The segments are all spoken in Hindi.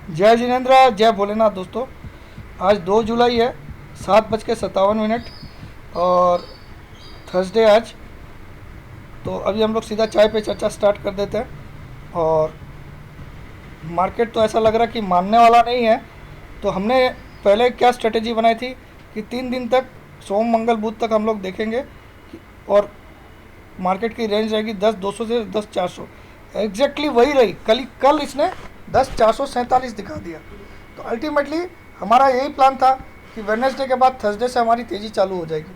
जय जिनेन्द्र, जय भोलेनाथ। दोस्तों, आज 2 जुलाई है, 7:57 और थर्सडे आज। तो अभी हम लोग सीधा चाय पे चर्चा स्टार्ट कर देते हैं। और मार्केट तो ऐसा लग रहा कि मानने वाला नहीं है। तो हमने पहले क्या स्ट्रेटेजी बनाई थी कि 3 दिन तक, सोम मंगल बुध तक हम लोग देखेंगे और मार्केट की रेंज रहेगी 10,200 से 10,400। एग्जैक्टली वही रही। कल इसने 10,447 दिखा दिया। तो अल्टीमेटली हमारा यही प्लान था कि वेडनेसडे के बाद थर्सडे से हमारी तेज़ी चालू हो जाएगी।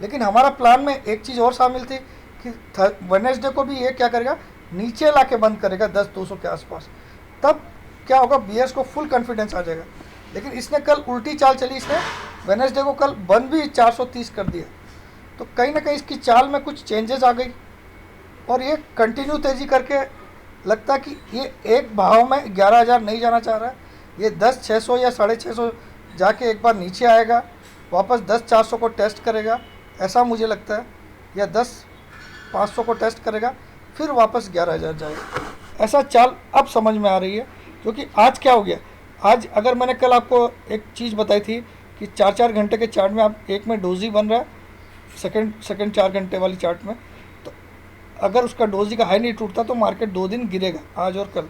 लेकिन हमारा प्लान में एक चीज़ और शामिल थी कि वेडनेसडे को भी ये क्या करेगा, नीचे ला के बंद करेगा 10,200 के आसपास। तब क्या होगा, बीएस को फुल कॉन्फिडेंस आ जाएगा। लेकिन इसने कल उल्टी चाल चली। इसने वेडनेसडे को कल बंद भी 430 कर दिया। तो कहीं ना कहीं इसकी चाल में कुछ चेंजेस आ गई और ये कंटिन्यू तेज़ी करके लगता कि ये एक भाव में 11,000 नहीं जाना चाह रहा है। ये 10,600 या 650 जाके एक बार नीचे आएगा, वापस 10,400 को टेस्ट करेगा, ऐसा मुझे लगता है। या 10,500 को टेस्ट करेगा, फिर वापस 11,000 जाएगा। ऐसा चाल अब समझ में आ रही है। क्योंकि आज क्या हो गया, आज अगर मैंने कल आपको एक चीज़ बताई थी कि 4-4 घंटे के चार्ट में आप एक में डोजी बन रहा है, सेकंड 4 घंटे वाली चार्ट में। तो अगर उसका डोजी का हाई नहीं टूटता तो मार्केट 2 दिन गिरेगा, आज और कल।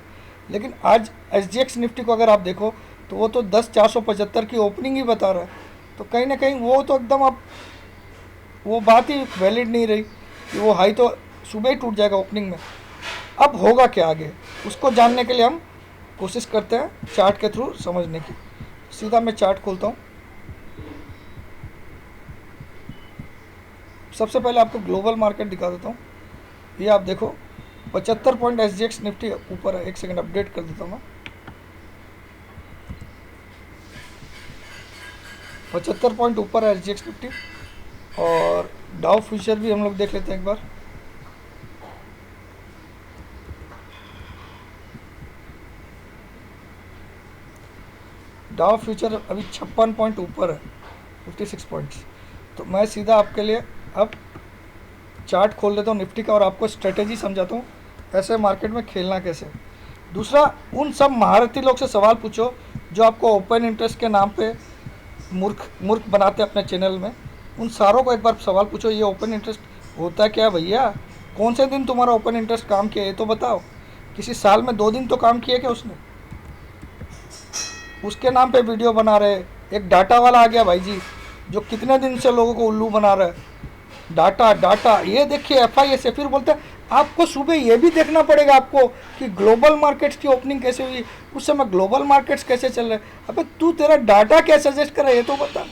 लेकिन आज एसजीएक्स निफ्टी को अगर आप देखो तो वो तो 10,475 की ओपनिंग ही बता रहा है। तो कहीं ना कहीं वो तो एकदम अब वो बात ही वैलिड नहीं रही कि वो हाई तो सुबह ही टूट जाएगा ओपनिंग में। अब होगा क्या आगे, उसको जानने के लिए हम कोशिश करते हैं चार्ट के थ्रू समझने की। सीधा मैं चार्ट खोलता हूँ। सबसे पहले आपको ग्लोबल मार्केट दिखा देता हूँ। ये आप देखो 75 पॉइंट एसजीएक्स निफ्टी ऊपर है। एक सेकंड अपडेट कर देता हूँ मैं। 75 पॉइंट ऊपर है एसजीएक्स निफ्टी। और डाउ फ्यूचर भी हम लोग देख लेते हैं एक बार। डाउ फ्यूचर अभी 56 पॉइंट ऊपर है, 56 पॉइंट्स। तो मैं सीधा आपके लिए अब चार्ट खोल देता हूँ निफ्टी का और आपको स्ट्रेटेजी समझाता हूँ ऐसे मार्केट में खेलना कैसे। दूसरा, उन सब महारथी लोग से सवाल पूछो जो आपको ओपन इंटरेस्ट के नाम पे मूर्ख मूर्ख बनाते हैं अपने चैनल में। उन सारों को एक बार सवाल पूछो, ये ओपन इंटरेस्ट होता क्या भैया? कौन से दिन तुम्हारा ओपन इंटरेस्ट काम किया ये तो बताओ। किसी साल में 2 दिन तो काम किया क्या उसने? उसके नाम पे वीडियो बना रहे। एक डाटा वाला आ गया भाई जी, जो कितने दिन से लोगों को उल्लू बना रहा है। डाटा डाटा, ये देखिए एफआईएस। फिर बोलते हैं आपको सुबह ये भी देखना पड़ेगा आपको कि ग्लोबल मार्केट्स की ओपनिंग कैसे हुई, उस समय ग्लोबल मार्केट्स कैसे चल रहे। अबे तू, तेरा डाटा क्या सजेस्ट कर रहा है ये तो बता।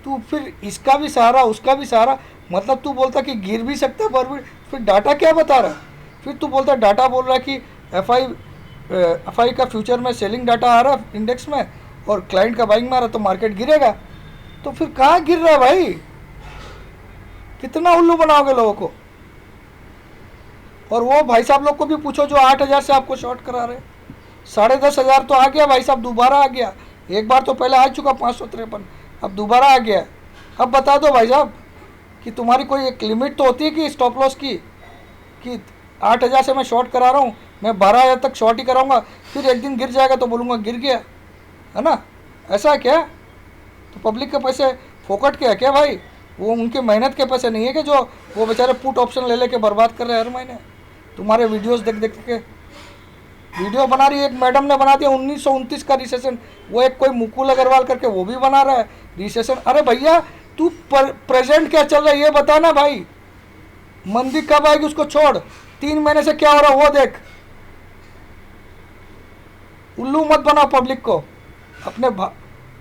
तू फिर इसका भी सहारा उसका भी सहारा, मतलब तू बोलता कि गिर भी सकता है पर फिर डाटा क्या बता रहा है? फिर तू बोलता डाटा बोल रहा है कि एफआई का फ्यूचर में सेलिंग डाटा आ रहा है इंडेक्स में और क्लाइंट का बाइंग में आ रहा है तो मार्केट गिरेगा। तो फिर कहाँ गिर रहा है भाई? कितना उल्लू बनाओगे लोगों को? और वो भाई साहब लोग को भी पूछो जो 8,000 से आपको शॉर्ट करा रहे। 10,500 तो आ गया भाई साहब, दोबारा आ गया। एक बार तो पहले आ चुका 553, अब दोबारा आ गया। अब बता दो भाई साहब कि तुम्हारी कोई एक लिमिट तो होती है कि स्टॉप लॉस की, कि 8,000 से मैं शॉर्ट करा रहा हूँ, मैं 12,000 तक शॉर्ट ही कराऊंगा, फिर एक दिन गिर जाएगा तो बोलूँगा गिर गया, है ना? ऐसा है क्या? तो पब्लिक के पैसे फोकट के है क्या भाई? वो उनके मेहनत के पैसे नहीं है कि जो वो बेचारे पुट ऑप्शन ले लेके बर्बाद कर रहे हैं हर महीने। तुम्हारे वीडियोस देख देख के वीडियो बना रही है। एक मैडम ने बना दिया 1929 का रिसेशन, वो एक कोई मुकुल अग्रवाल करके वो भी बना रहा है रिसेशन। अरे भैया तू प्रेजेंट क्या चल रहा है ये बता ना भाई। मंदी कब आएगी उसको छोड़, 3 महीने से क्या हो रहा है वो देख। उल्लू मत बनाओ पब्लिक को अपने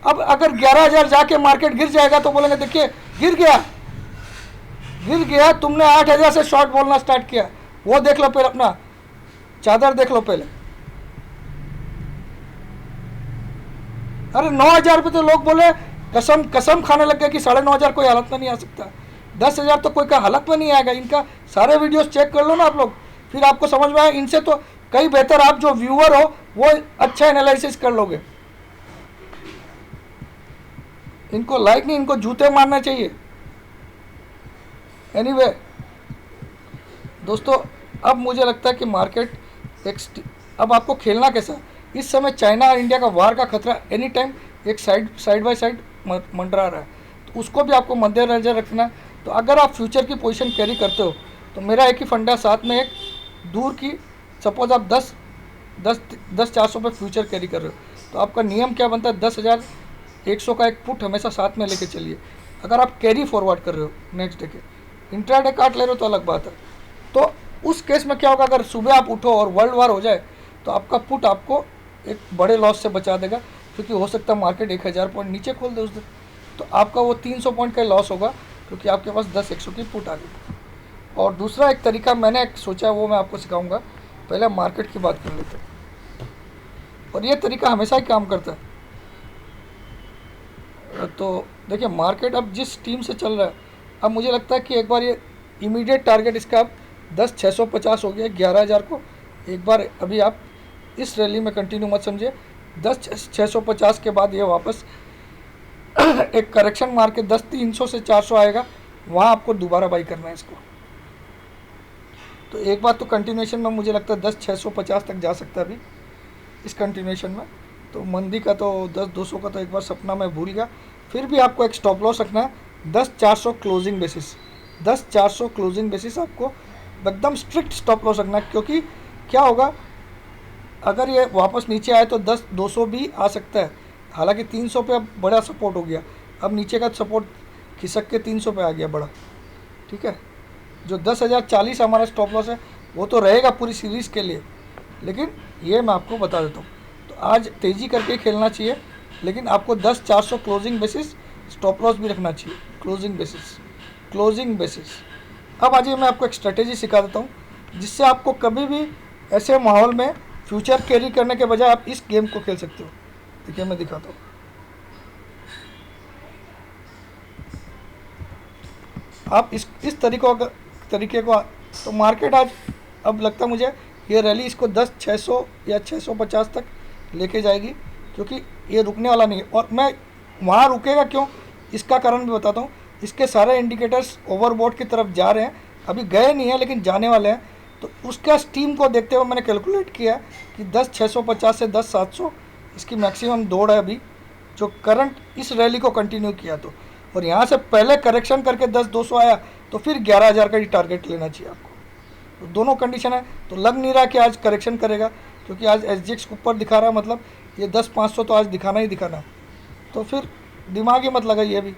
अब अगर 11,000 जाके मार्केट गिर जाएगा तो बोलेंगे देखिए गिर गया, गिर गया। तुमने 8,000 से शॉर्ट बोलना स्टार्ट किया। वो देख लो पहले, अपना चादर देख लो पहले। अरे 9,000 पे तो लोग बोले कसम कसम खाने लग गए कि 9,500 कोई हालत में नहीं आ सकता। 10,000 तो कोई का हालत में नहीं आएगा। इनका सारे वीडियोस चेक कर लो ना आप लोग, फिर आपको समझ में आए। इनसे तो कई बेहतर आप जो व्यूअर हो वो अच्छा एनालिसिस कर लोगे। इनको लाइक नहीं, इनको जूते मारना चाहिए। एनीवे दोस्तों, अब मुझे लगता है कि मार्केट अब आपको खेलना कैसा, इस समय चाइना और इंडिया का वार का खतरा एनी टाइम एक साइड बाय साइड मंडरा रहा है, तो उसको भी आपको मद्देनजर रखना। तो अगर आप फ्यूचर की पोजीशन कैरी करते हो तो मेरा एक ही फंडा, साथ में एक दूर की, सपोज आप 10,400 पे फ्यूचर कैरी कर रहे हो तो आपका नियम क्या बनता है, 10,100 का एक पुट हमेशा साथ में लेके चलिए। अगर आप कैरी फॉरवर्ड कर रहे हो नेक्स्ट डे के, इंट्राडे काट ले रहे हो तो अलग बात है। तो उस केस में क्या होगा, अगर सुबह आप उठो और वर्ल्ड वार हो जाए तो आपका पुट आपको एक बड़े लॉस से बचा देगा, क्योंकि हो सकता है मार्केट 1,000 पॉइंट नीचे खोल दे उस दिन, तो आपका वो 300 पॉइंट का लॉस होगा, क्योंकि आपके पास 10,100 की पुट आ गई। और दूसरा एक तरीका मैंने एक सोचा, वो मैं आपको सिखाऊंगा। पहले मार्केट की बात कर लेते हैं, और ये तरीका हमेशा ही काम करता है। तो देखिए, मार्केट अब जिस टीम से चल रहा है, अब मुझे लगता है कि एक बार ये इमीडिएट टारगेट इसका अब 10,650 हो गया 11,000 को। एक बार अभी आप इस रैली में कंटिन्यू मत समझिए, 10,650 के बाद ये वापस एक करेक्शन मार के 10,300 से 400 आएगा, वहाँ आपको दोबारा बाई करना है इसको। तो एक बार तो कंटिन्यूएशन में मुझे लगता है 10,650 तक जा सकता है अभी इस कंटिन्यूएशन में। तो मंदी का तो 10,200 का तो एक बार सपना मैं भूल गया। फिर भी आपको एक स्टॉप लॉस रखना है 10,400 क्लोजिंग बेसिस। 10,400 क्लोजिंग बेसिस आपको एकदम स्ट्रिक्ट स्टॉप लॉस रखना है, क्योंकि क्या होगा, अगर ये वापस नीचे आए तो 10,200 भी आ सकता है। हालांकि 300 पे अब बड़ा सपोर्ट हो गया, अब नीचे का सपोर्ट खिसक के 300 पे आ गया बड़ा, ठीक है। जो 10,040 हमारा स्टॉप लॉस है वो तो रहेगा पूरी सीरीज़ के लिए, लेकिन ये मैं आपको बता देता हूँ। तो आज तेज़ी करके खेलना चाहिए, लेकिन आपको 10,400 क्लोजिंग बेसिस स्टॉप लॉस भी रखना चाहिए। Closing basis. अब आज ये मैं आपको एक स्ट्रेटेजी सिखा देता हूँ, जिससे आपको कभी भी ऐसे माहौल में फ्यूचर कैरी करने के बजाय आप इस गेम को खेल सकते हो। देखिए मैं दिखाता हूँ। आप इस तरीके को तो मार्केट आज, अब लगता है मुझे ये रैली इसको 10,600 या 650 तक लेके जाएगी, क्योंकि ये रुकने वाला नहीं है। और मैं वहाँ रुकेगा क्यों, इसका कारण भी बताता हूँ। इसके सारे इंडिकेटर्स ओवरबॉट की तरफ जा रहे हैं, अभी गए नहीं हैं लेकिन जाने वाले हैं। तो उसका स्टीम को देखते हुए मैंने कैलकुलेट किया कि 10,650 से 10,700 इसकी मैक्सिमम दौड़ है अभी, जो करंट इस रैली को कंटिन्यू किया तो। और यहाँ से पहले करेक्शन करके 10,200 आया तो फिर 11,000 का ही टारगेट लेना चाहिए आपको। तो दोनों कंडीशन है, तो लग नहीं रहा कि आज करेक्शन करेगा, क्योंकि आज SGX ऊपर दिखा रहा है, मतलब ये 10,500 तो आज दिखाना ही दिखाना है। तो फिर दिमाग ही मत लगाइए, अभी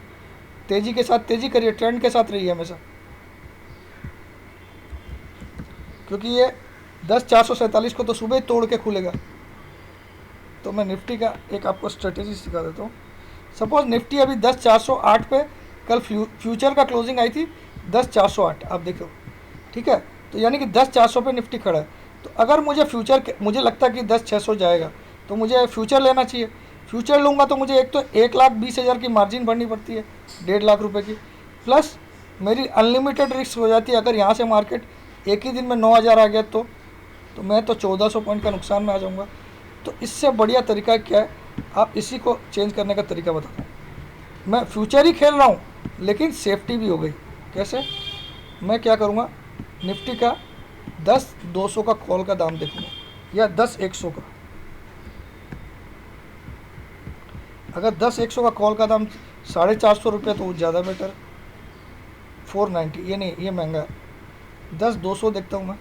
तेज़ी के साथ तेज़ी करिए, ट्रेंड के साथ रहिए हमेशा, क्योंकि ये 10,447 को तो सुबह ही तोड़ के खुलेगा। तो मैं निफ्टी का एक आपको स्ट्रेटेजी सिखा देता हूँ। सपोज निफ्टी अभी 10,408 पे कल फ्यूचर का क्लोजिंग आई थी 10,408, आप देखो, ठीक है। तो यानी कि 10,400 पे निफ्टी खड़ा है। तो अगर मुझे लगता है कि 10,600 जाएगा तो मुझे फ्यूचर लेना चाहिए। फ्यूचर लूँगा तो मुझे एक तो 1,20,000 की मार्जिन भरनी पड़ती है, 1.5 लाख रुपए की, प्लस मेरी अनलिमिटेड रिस्क हो जाती है। अगर यहाँ से मार्केट एक ही दिन में 9,000 आ गया तो मैं तो 1,400 पॉइंट का नुकसान में आ जाऊँगा। तो इससे बढ़िया तरीका क्या है, आप इसी को चेंज करने का तरीका बताता हूँ। मैं फ्यूचर ही खेल रहा हूँ लेकिन सेफ्टी भी हो गई। कैसे? मैं क्या करूँगा, निफ्टी का 10,200 का कॉल का दाम देखूँगा या 10,100 का। अगर 10,100 का कॉल का दाम 450 रुपये तो ज़्यादा बेटर, 490 ये नहीं, ये महंगा है। 10,200 देखता हूँ मैं,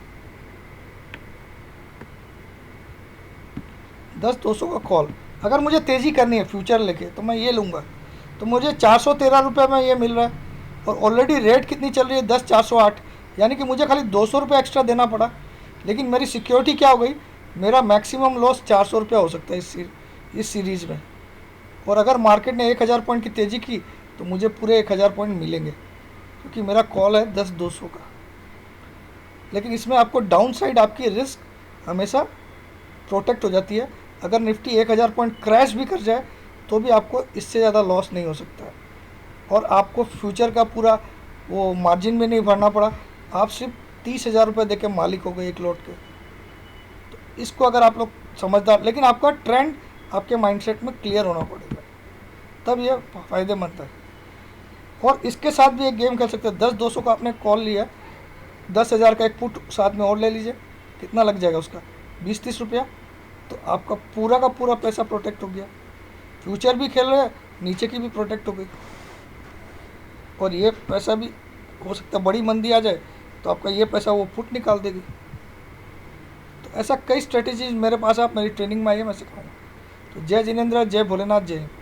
10,200 का कॉल। अगर मुझे तेज़ी करनी है फ्यूचर लेके तो मैं ये लूँगा, तो मुझे 413 रुपये में ये मिल रहा है। और ऑलरेडी रेट कितनी चल रही है, 10,408, यानी कि मुझे खाली 200 रुपये एक्स्ट्रा देना पड़ा। लेकिन मेरी सिक्योरिटी क्या हो गई, मेरा मैक्सिमम लॉस 400 रुपया हो सकता है इस सीरीज़ में। और अगर मार्केट ने 1,000 पॉइंट की तेज़ी की तो मुझे पूरे 1,000 पॉइंट मिलेंगे, क्योंकि मेरा कॉल है 10,200 का। लेकिन इसमें आपको डाउन साइड, आपकी रिस्क हमेशा प्रोटेक्ट हो जाती है। अगर निफ्टी 1,000 पॉइंट क्रैश भी कर जाए तो भी आपको इससे ज़्यादा लॉस नहीं हो सकता है, और आपको फ्यूचर का पूरा वो मार्जिन भी नहीं भरना पड़ा। आप सिर्फ 30,000 रुपये दे के मालिक हो गए एक लॉट के। तो इसको अगर आप लोग समझदार, लेकिन आपका ट्रेंड आपके माइंडसेट में क्लियर होना पड़ेगा, तब ये फ़ायदेमंद है। और इसके साथ भी एक गेम खेल सकते हैं। 10,200 का आपने कॉल लिया, 10,000 का एक पुट साथ में और ले लीजिए, कितना लग जाएगा उसका, 20-30 रुपया। तो आपका पूरा का पूरा पैसा प्रोटेक्ट हो गया। फ्यूचर भी खेल रहे हैं, नीचे की भी प्रोटेक्ट हो गई। और ये पैसा भी हो सकता है बड़ी मंदी आ जाए तो आपका ये पैसा वो फुट निकाल देगी। तो ऐसा कई स्ट्रेटेजीज मेरे पास, आप मेरी ट्रेनिंग में आइए, मैं सिखाऊंगा। तो जय जिनेंद्र, जय भोलेनाथ, जय हिंद।